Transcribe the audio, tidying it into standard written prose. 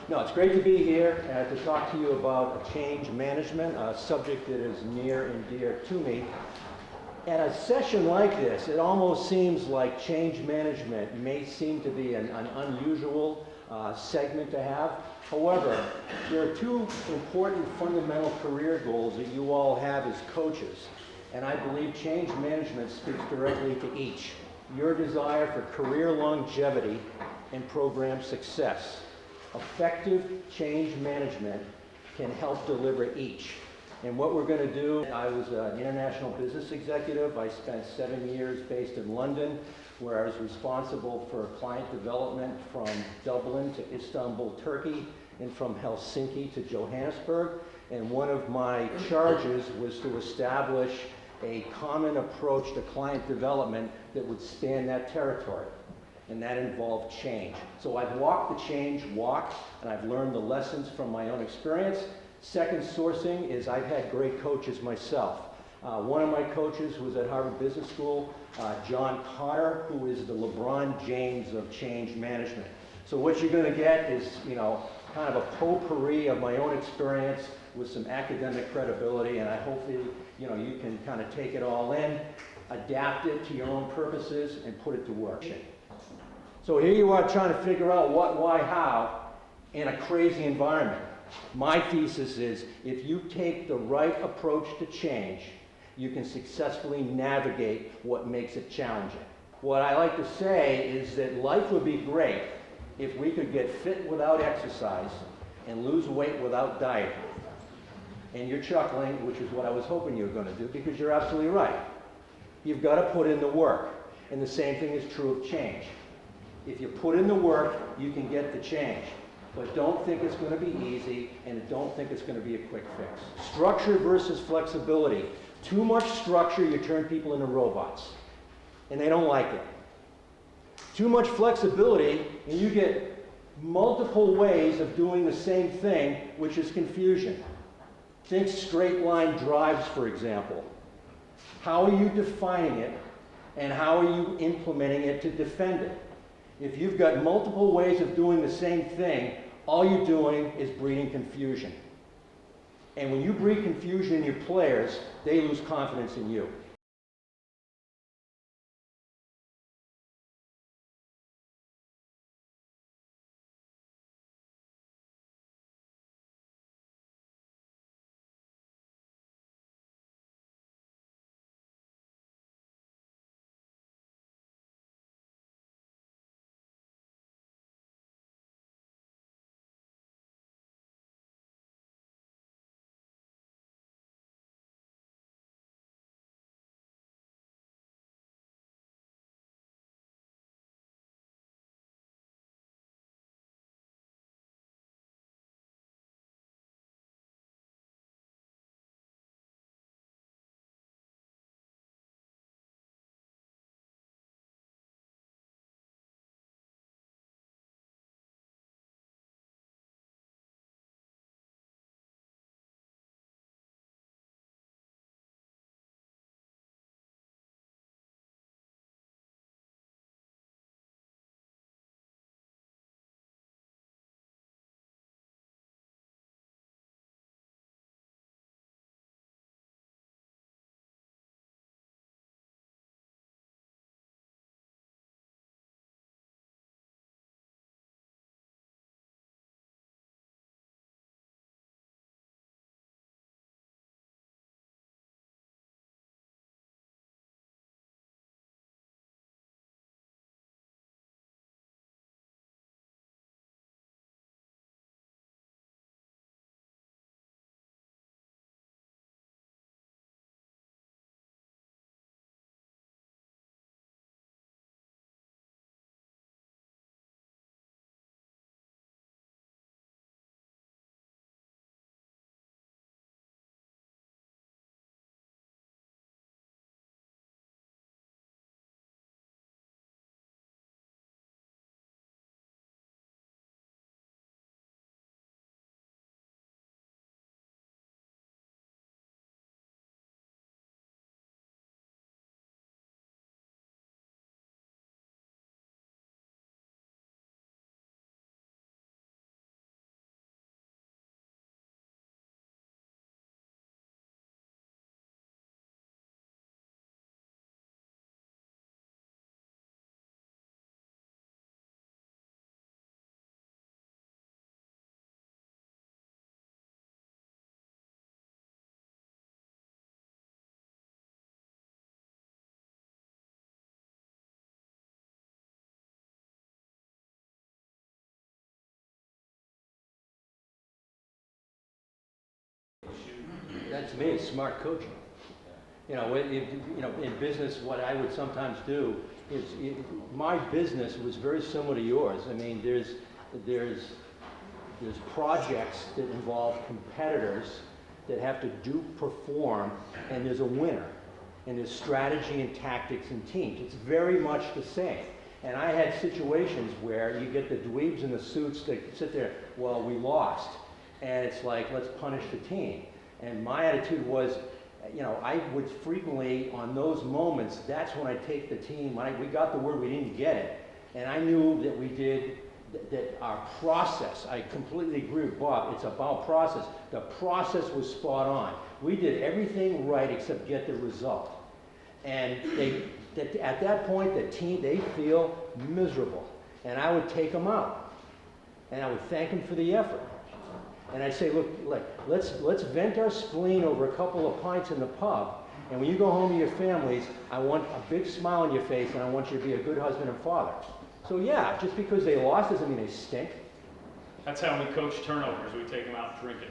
No, it's great to be here to talk to you about change management, a subject that is near and dear to me. At a session like this, it almost seems like change management may seem to be an unusual segment to have. However, there are two important fundamental career goals that you all have as coaches, and I believe change management speaks directly to each. Your desire for career longevity and program success. Effective change management can help deliver each. And what we're going to do, I was an international business executive. I spent 7 years based in London, where I was responsible for client development from Dublin to Istanbul, Turkey, and from Helsinki to Johannesburg. And one of my charges was to establish a common approach to client development that would span that territory. And that involved change. So I've walked the change walk, and I've learned the lessons from my own experience. Second sourcing is I've had great coaches myself. One of my coaches was at Harvard Business School, John Cotter, who is the LeBron James of change management. So what you're going to get is, kind of a potpourri of my own experience with some academic credibility, and I hopefully, you can kind of take it all in, adapt it to your own purposes, and put it to work. So here you are trying to figure out what, why, how in a crazy environment. My thesis is if you take the right approach to change, you can successfully navigate what makes it challenging. What I like to say is that life would be great if we could get fit without exercise and lose weight without diet. And you're chuckling, which is what I was hoping you were going to do, because you're absolutely right. You've got to put in the work. And the same thing is true of change. If you put in the work, you can get the change. But don't think it's going to be easy, and don't think it's going to be a quick fix. Structure versus flexibility. Too much structure, you turn people into robots, and they don't like it. Too much flexibility, and you get multiple ways of doing the same thing, which is confusion. Think straight line drives, for example. How are you defining it, and how are you implementing it to defend it? If you've got multiple ways of doing the same thing, all you're doing is breeding confusion. And when you breed confusion in your players, they lose confidence in you. That to me is smart coaching. You know, in business, what I would sometimes do is, my business was very similar to yours. I mean, there's projects that involve competitors that have to perform, and there's a winner. And there's strategy and tactics and teams. It's very much the same. And I had situations where you get the dweebs in the suits that sit there, well, we lost. And it's like, let's punish the team. And my attitude was, you know, I would frequently, on those moments, that's when I take the team. We got the word, we didn't get it. And I knew that we did, that our process, I completely agree with Bob, it's about process. The process was spot on. We did everything right except get the result. And at that point, the team, they feel miserable. And I would take them out. And I would thank them for the effort. And I'd say, look, let's vent our spleen over a couple of pints in the pub. And when you go home to your families, I want a big smile on your face, and I want you to be a good husband and father. So yeah, just because they lost doesn't mean they stink. That's how we coach turnovers. We take them out drinking.